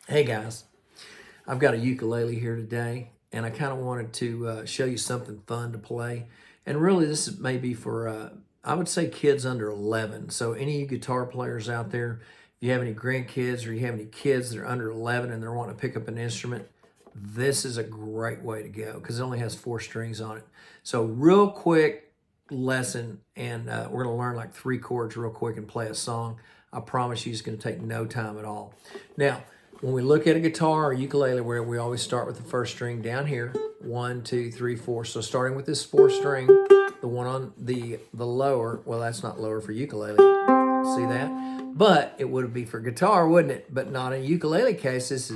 Hey guys, I've got a ukulele here today, and I kind of wanted to show you something fun to play. And really, this may be for, I would say, kids under 11. So, any of you guitar players out there, if you have any grandkids or you have any kids that are under 11 and they're wanting to pick up an instrument, this is a great way to go because it only has 4 strings on it. So, real quick lesson, and we're going to learn like 3 chords real quick and play a song. I promise you it's going to take no time at all. Now, when we look at a guitar or ukulele, where we always start with the first string down here, 1, 2, 3, 4. So starting with this 4th string, the one on the lower, well, that's not lower for ukulele. See that? But it would be for guitar, wouldn't it? But not in ukulele case. This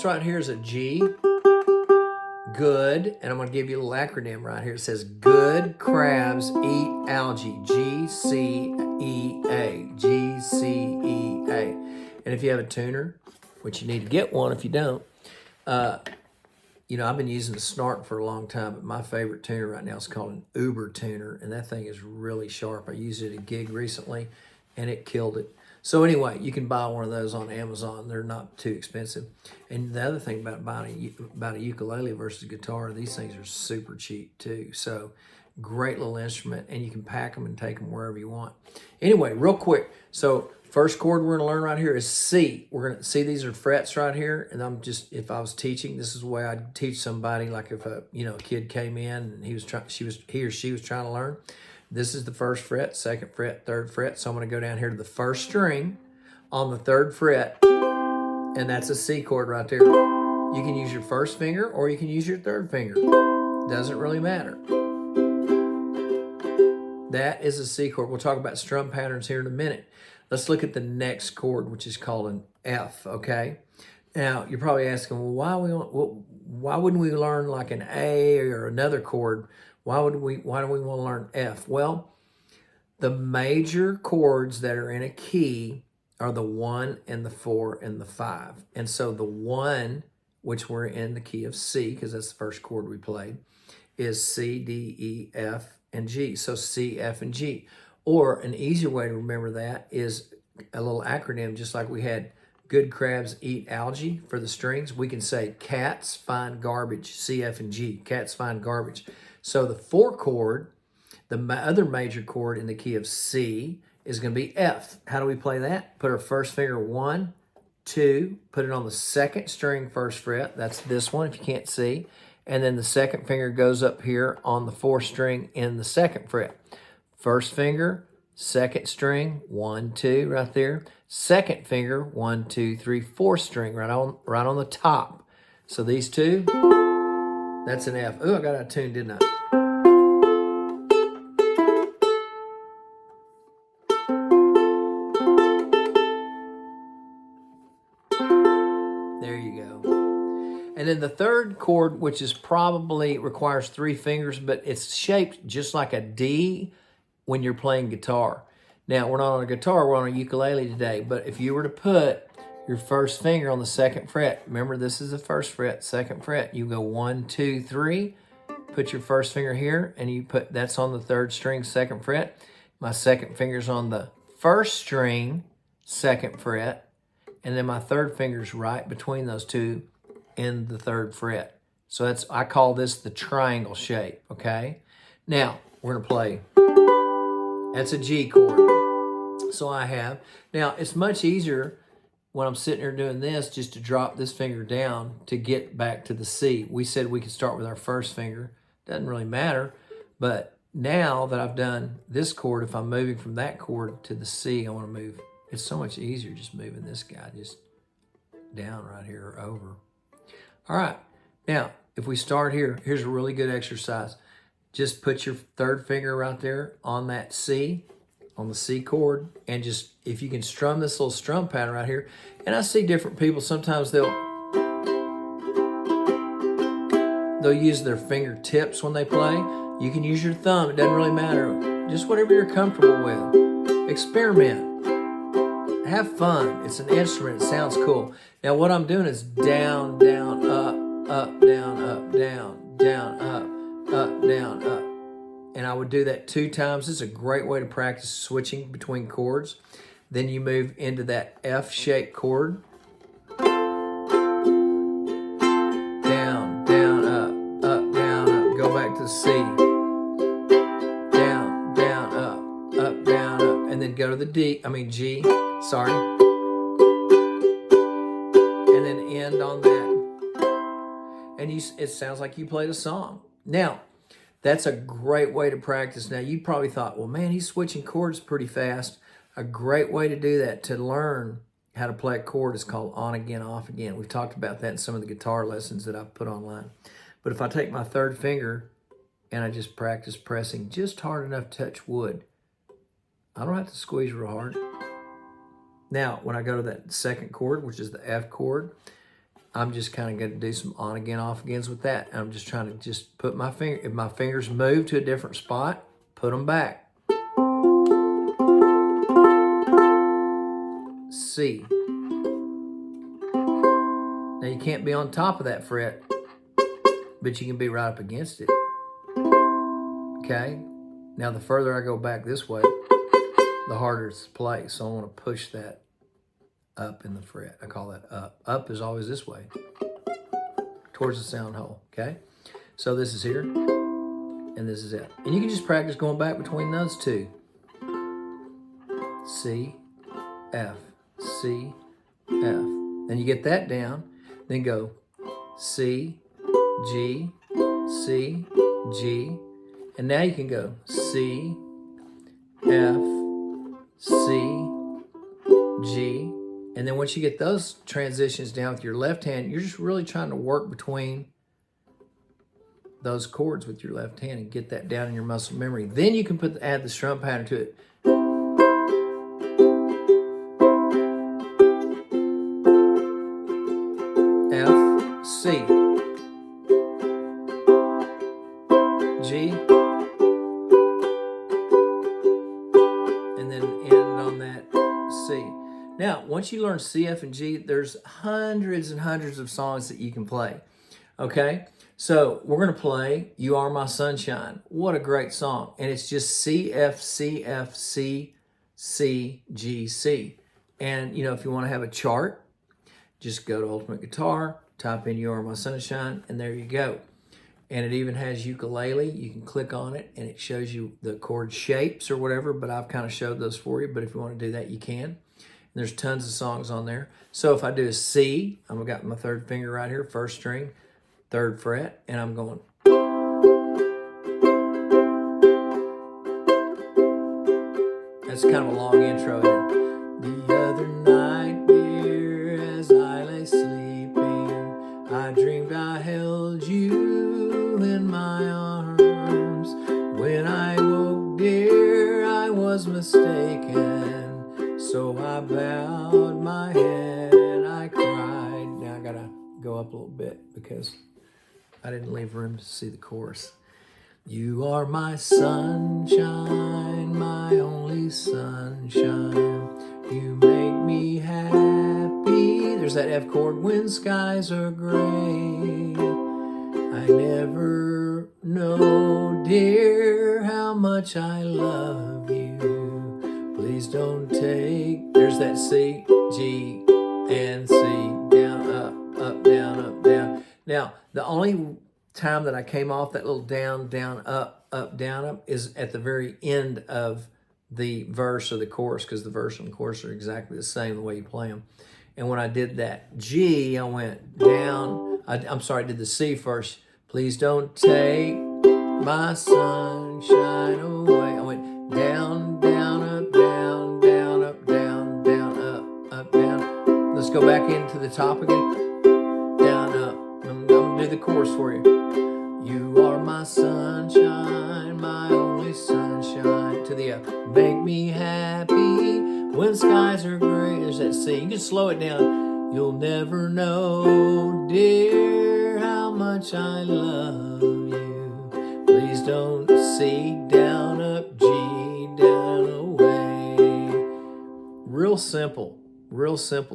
right here is a G. Good, and I'm going to give you a little acronym right here. It says good crabs eat algae, G-C-E-A, G-C-E-A. And if you have a tuner, which you need to get one if you don't, you know, I've been using the Snark for a long time, but my favorite tuner right now is called an Uber tuner, and that thing is really sharp. I used it at a gig recently, and it killed it. So anyway, you can buy one of those on Amazon. They're not too expensive. And the other thing about buying a ukulele versus a guitar, these things are super cheap too. So great little instrument, and you can pack them and take them wherever you want. Anyway, real quick. So first chord we're going to learn right here is C. We're going to see these are frets right here, and I'm just, if I was teaching, this is the way I'd teach somebody. Like if a kid came in and he or she was trying to learn. This is the 1st fret, 2nd fret, 3rd fret. So I'm going to go down here to the 1st string on the 3rd fret, and that's a C chord right there. You can use your 1st finger or you can use your 3rd finger. Doesn't really matter. That is a C chord. We'll talk about strum patterns here in a minute. Let's look at the next chord, which is called an F, okay? Now, you're probably asking, well, why wouldn't we learn like an A or another chord? Why do we want to learn F? Well, the major chords that are in a key are the 1 and the 4 and the 5. And so the 1, which we're in the key of C, because that's the first chord we played, is C, D, E, F, and G. So C, F, and G. Or an easier way to remember that is a little acronym, just like we had good crabs eat algae for the strings. We can say cats find garbage, C, F, and G. Cats find garbage. So the 4 chord, the other major chord in the key of C, is going to be F. How do we play that? Put our 1st finger 1, 2, put it on the 2nd string 1st fret. That's this one if you can't see. And then the 2nd finger goes up here on the 4th string in the 2nd fret. 1st finger, 2nd string, 1, 2 right there. 2nd finger, 1, 2, 3, 4th string right on the top. So these two, that's an F. Oh, I got out of tune, didn't I? There you go. And then the 3rd chord, which is probably requires 3 fingers, but it's shaped just like a D when you're playing guitar. Now, we're not on a guitar, we're on a ukulele today, but if you were to put your 1st finger on the 2nd fret, remember this is the 1st fret, 2nd fret, you go 1, 2, 3, put your 1st finger here, and you put, that's on the 3rd string, 2nd fret. My 2nd finger's on the 1st string, 2nd fret, and then my 3rd finger's right between those two in the 3rd fret. So that's, I call this the triangle shape, okay? Now, we're gonna play, that's a G chord. So I have, now it's much easier when I'm sitting here doing this just to drop this finger down to get back to the C. We said we could start with our 1st finger. Doesn't really matter, but now that I've done this chord, if I'm moving from that chord to the C, I wanna move. It's so much easier just moving this guy just down right here or over. All right, now if we start here, here's a really good exercise. Just put your 3rd finger right there on that C, on the C chord, and just, if you can strum this little strum pattern right here, and I see different people, sometimes they'll use their fingertips when they play. You can use your thumb, it doesn't really matter. Just whatever you're comfortable with. Experiment. Have fun. It's an instrument. It sounds cool. Now what I'm doing is down, down, up, down, up, down, down, up, down, up. And I would do that 2 times. It's a great way to practice switching between chords. Then you move into that F-shaped chord. Down, down, up, down, up. Go back to C. Down, down, up, down, up. And then go to the G, sorry. And then end on that. And it sounds like you played a song. Now, that's a great way to practice. Now, you probably thought, well, man, he's switching chords pretty fast. A great way to do that, to learn how to play a chord, is called on again, off again. We've talked about that in some of the guitar lessons that I've put online. But if I take my third finger and I just practice pressing just hard enough to touch wood, I don't have to squeeze real hard. Now, when I go to that second chord, which is the F chord, I'm just kind of going to do some on again, off agains with that. I'm just trying to just put my finger, if my fingers move to a different spot, put them back. C. Now you can't be on top of that fret, but you can be right up against it. Okay? Now the further I go back this way, the harder it's to play. So I want to push that up in the fret. I call that up. Up is always this way, towards the sound hole, okay? So this is here, and this is it. And you can just practice going back between those two. C, F, C, F. Then you get that down, then go C, G, C, G, and now you can go C, F, C, G, and then once you get those transitions down with your left hand, you're just really trying to work between those chords with your left hand and get that down in your muscle memory. Then you can add the strum pattern to it. F, C, G, and then end on that C. Now, once you learn C, F, and G, there's hundreds and hundreds of songs that you can play, okay? So we're going to play You Are My Sunshine. What a great song. And it's just C, F, C, F, C, C, G, C. And, you know, if you want to have a chart, just go to Ultimate Guitar, type in You Are My Sunshine, and there you go. And it even has ukulele. You can click on it, and it shows you the chord shapes or whatever, but I've kind of showed those for you. But if you want to do that, you can. And there's tons of songs on there. So if I do a C, I've got my third finger right here, first string, third fret, and I'm going. That's kind of a long intro. The other night, dear, as I lay sleeping, I dreamed I held you in my arms. When I woke, dear, I was mistaken. So I bowed my head and I cried. Now I gotta go up a little bit because I didn't leave room to see the chorus. You are my sunshine, my only sunshine. You make me happy. There's that F chord. When skies are gray, I never know, dear, how much I love you. Please don't take, there's that C, G, and C, down, up, down, up, down. Now, the only time that I came off that little down, down, up, down, up is at the very end of the verse or the chorus, because the verse and the chorus are exactly the same the way you play them. And when I did that G, I went down, I did the C first. Please don't take my sunshine away. I went down, down, up, down, down, up, down, down, up, down. Let's go back into the top again. Down, up. I'm going to do the chorus for you. You are my sunshine, my only sunshine. To the up. Make me happy when skies are gray. There's that C. You can slow it down. You'll never know, dear, how much I love you. Please don't C, down, up, G, down, away. Real simple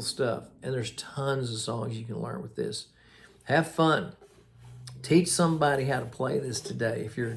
stuff. And there's tons of songs you can learn with this. Have fun. Teach somebody how to play this today if you're